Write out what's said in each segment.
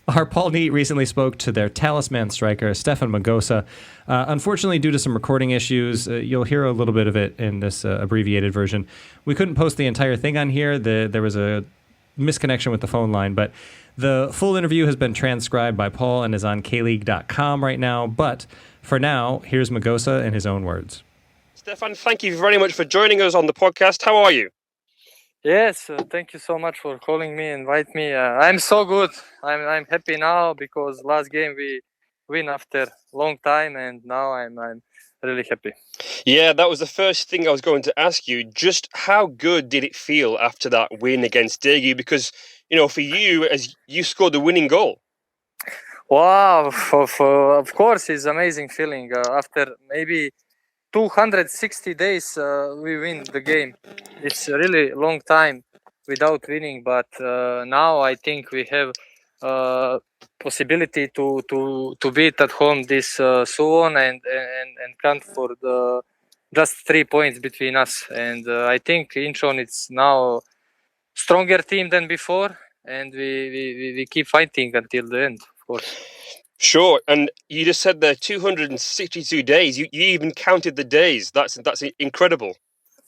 Our Paul Neat recently spoke to their talisman striker, Stefan Magosa. Unfortunately, due to some recording issues, you'll hear a little bit of it in this abbreviated version. We couldn't post the entire thing on here. There was a misconnection with the phone line, but the full interview has been transcribed by Paul and is on Kleague.com right now. But for now, here's Magosa in his own words. Stefan, thank you very much for joining us on the podcast. How are you? Yes, thank you so much for calling me, invite me. I'm so good. I'm happy now because last game we win after long time, and now I'm really happy. Yeah, that was the first thing I was going to ask you. Just how good did it feel after that win against Daegu? Because, you know, for you, as you scored the winning goal. Wow, of course, it's amazing feeling. After maybe 260 days, we win the game. It's a really long time without winning, but now I think we have possibility to beat at home this Suwon and count for the just 3 points between us. And I think Incheon is now stronger team than before, and we keep fighting until the end, of course. Sure, and you just said there 262 days. You even counted the days. That's incredible.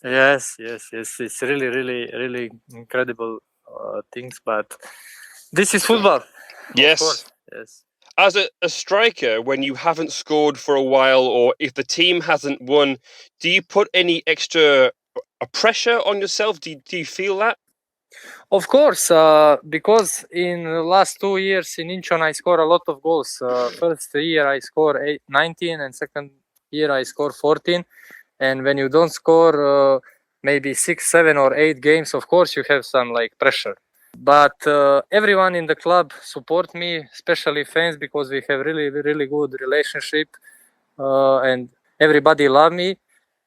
Yes. It's really incredible things, but this is football. Yes. Of course. Yes. As a striker, when you haven't scored for a while, or if the team hasn't won, do you put any extra pressure on yourself? Do you feel that? Of course, because in the last 2 years in Incheon I scored a lot of goals. First year I scored 19 and second year I scored 14. And when you don't score maybe 6, 7 or 8 games, of course you have some like pressure. But everyone in the club support me, especially fans, because we have really good relationship, and everybody love me.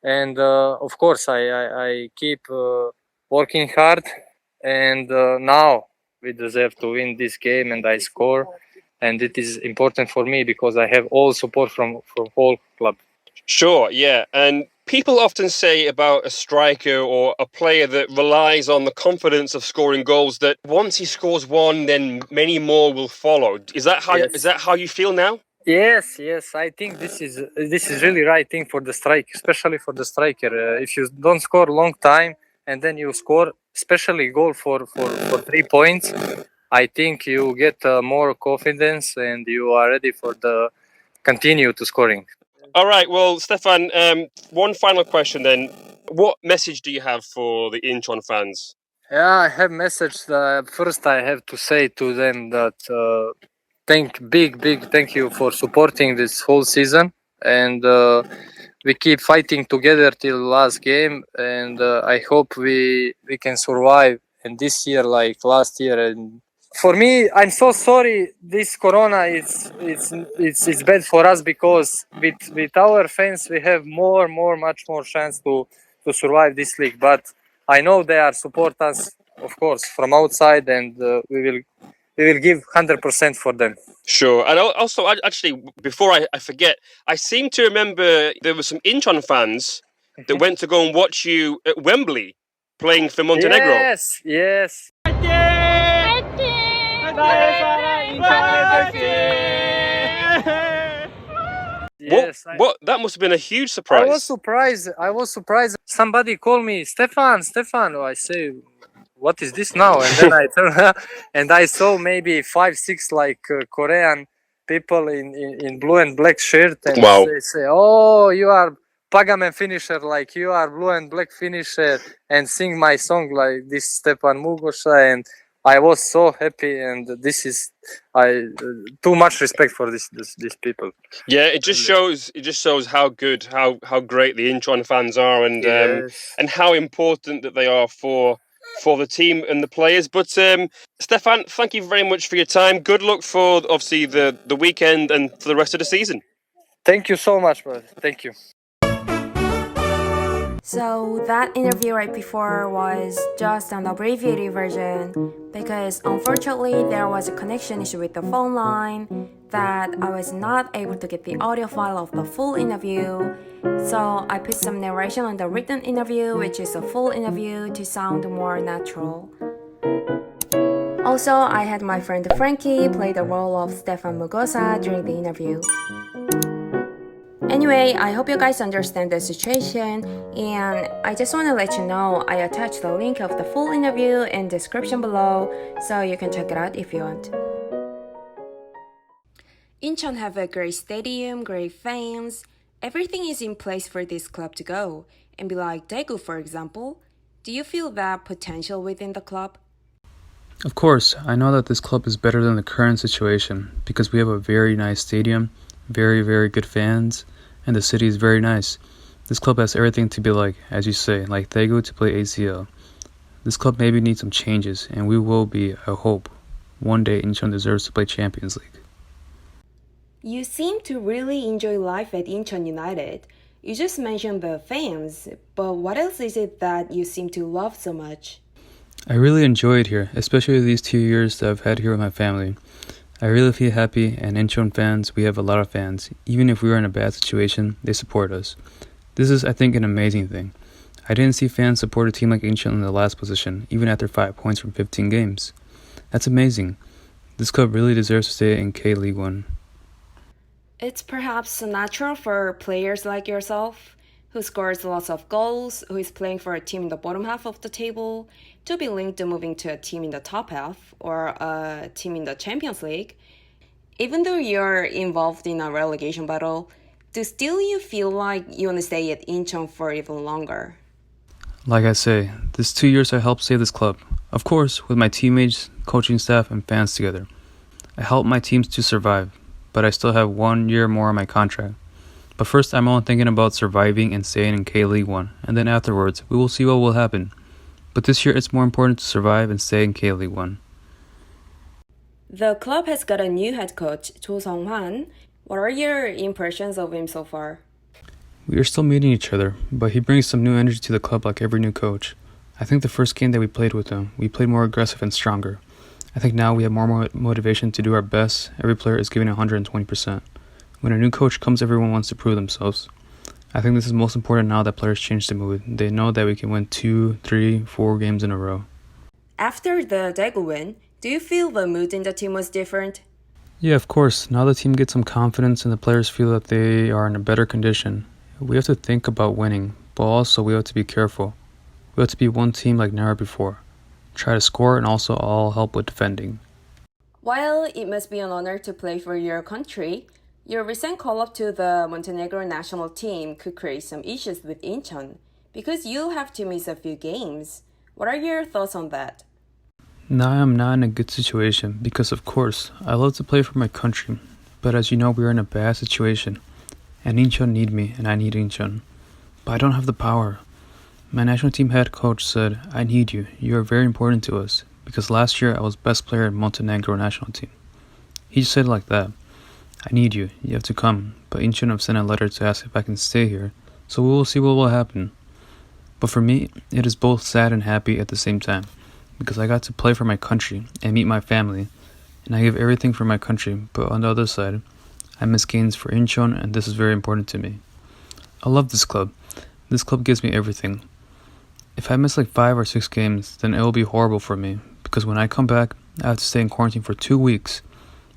And of course I keep working hard. And now we deserve to win this game, and I score, and it is important for me because I have all support from whole club. Sure, yeah, and people often say about a striker or a player that relies on the confidence of scoring goals that once he scores one, then many more will follow. Is that how? Yes. Is that how you feel now? Yes. I think this is really right thing for the strike, especially for the striker. If you don't score long time and then you score, especially goal for 3 points, I think you get more confidence and you are ready for the continue to scoring. All right, well, Stefan, one final question then. What message do you have for the Incheon fans? Yeah, I have message. First, I have to say to them that big thank you for supporting this whole season, and we keep fighting together till last game, and I hope we can survive in this year like last year. And for me, I'm so sorry. This Corona it's bad for us because with our fans we have much more chance to survive this league. But I know they are support us, of course, from outside, and we will give 100% for them. Sure, and also, actually, before I forget, I seem to remember there were some Incheon fans that went to go and watch you at Wembley playing for Montenegro. Yes. Yes, what? That must have been a huge surprise. I was surprised. Somebody called me, Stefan. I say, what is this now? And then I turn and I saw maybe 5, 6 like Korean people in blue and black shirt, and Wow. they say, "Oh, you are Pagaman finisher, like you are blue and black finisher," and sing my song like this, Stepan Mugosha, and I was so happy. And this is too much respect for these people. Yeah, it just shows how good, how great the Incheon fans are, and Yes. and how important that they are for the team and the players. But Stefan, thank you very much for your time. Good luck for obviously the weekend and for the rest of the season. Thank you so much, brother. Thank you. So that interview right before was just an abbreviated version because unfortunately there was a connection issue with the phone line that I was not able to get the audio file of the full interview. So I put some narration on the written interview, which is a full interview, to sound more natural. Also, I had my friend Frankie play the role of Stefan Mugosa during the interview. Anyway, I hope you guys understand the situation, and I just want to let you know I attached the link of the full interview in the description below, so you can check it out if you want. Incheon have a great stadium, great fans. Everything is in place for this club to go and be like Daegu, for example. Do you feel that potential within the club? Of course, I know that this club is better than the current situation because we have a very nice stadium, very, very good fans, and the city is very nice. This club has everything to be like, as you say, like Daegu to play ACL. This club maybe needs some changes, and we will be, I hope, one day Incheon deserves to play Champions League. You seem to really enjoy life at Incheon United. You just mentioned the fans, but what else is it that you seem to love so much? I really enjoy it here, especially these 2 years that I've had here with my family. I really feel happy, and Incheon fans, we have a lot of fans. Even if we are in a bad situation, they support us. This is, I think, an amazing thing. I didn't see fans support a team like Incheon in the last position, even after 5 points from 15 games. That's amazing. This club really deserves to stay in K-League 1. It's perhaps natural for players like yourself, who scores lots of goals, who is playing for a team in the bottom half of the table, to be linked to moving to a team in the top half or a team in the Champions League. Even though you're involved in a relegation battle, do still you feel like you want to stay at Incheon for even longer? Like I say, this 2 years I helped save this club. Of course, with my teammates, coaching staff, and fans together. I helped my teams to survive, but I still have 1 year more on my contract. But first, I'm only thinking about surviving and staying in K-League 1, and then afterwards, we will see what will happen. But this year, it's more important to survive and stay in K-League 1. The club has got a new head coach, Jo Sung-hwan. What are your impressions of him so far? We are still meeting each other, but he brings some new energy to the club like every new coach. I think the first game that we played with him, we played more aggressive and stronger. I think now we have more motivation to do our best. Every player is giving 120%. When a new coach comes, everyone wants to prove themselves. I think this is most important now that players change the mood. They know that we can win 2, 3, 4 games in a row. After the Daegu win, do you feel the mood in the team was different? Yeah, of course. Now the team gets some confidence and the players feel that they are in a better condition. We have to think about winning, but also we have to be careful. We have to be one team like never before. Try to score and also all help with defending. While it must be an honor to play for your country, your recent call-up to the Montenegro national team could create some issues with Incheon because you'll have to miss a few games. What are your thoughts on that? Now I am not in a good situation because, of course, I love to play for my country, but as you know, we are in a bad situation, and Incheon need me and I need Incheon, but I don't have the power. My national team head coach said, I need you. You are very important to us, because last year I was best player in Montenegro national team. He just said it like that. I need you. You have to come. But Incheon have sent a letter to ask if I can stay here, so we will see what will happen. But for me, it is both sad and happy at the same time, because I got to play for my country and meet my family, and I give everything for my country, but on the other side, I miss games for Incheon, and this is very important to me. I love this club. This club gives me everything. If I miss like 5 or 6 games, then it will be horrible for me, because when I come back, I have to stay in quarantine for 2 weeks.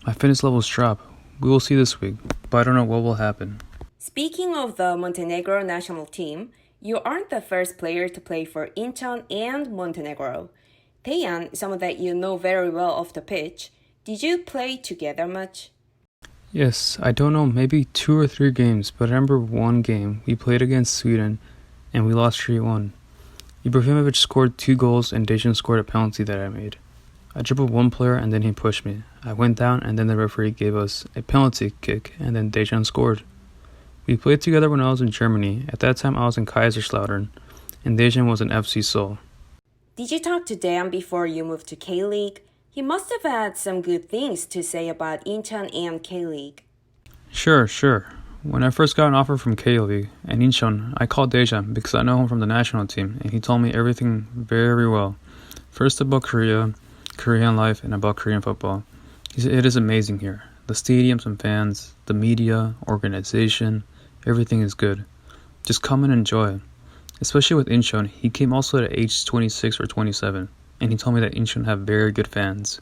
My fitness levels drop. We will see this week, but I don't know what will happen. Speaking of the Montenegro national team, you aren't the first player to play for Incheon and Montenegro. Taeyeon, someone that you know very well off the pitch, did you play together much? Yes, I don't know, maybe 2 or 3 games, but I remember one game. We played against Sweden, and we lost 3-1. Ibrahimovic scored 2 goals, and Dejan scored a penalty that I made. I dribbled one player, and then he pushed me. I went down, and then the referee gave us a penalty kick, and then Dejan scored. We played together when I was in Germany. At that time, I was in Kaiserslautern, and Dejan was in FC Seoul. Did you talk to Dan before you moved to K-League? He must have had some good things to say about Incheon and K-League. Sure. When I first got an offer from K-League and Incheon, I called Dejan because I know him from the national team, and he told me everything very well. First about Korea, Korean life, and about Korean football. He said it is amazing here. The stadiums and fans, the media, organization, everything is good. Just come and enjoy. Especially with Incheon, he came also at age 26 or 27. and he told me that Incheon have very good fans.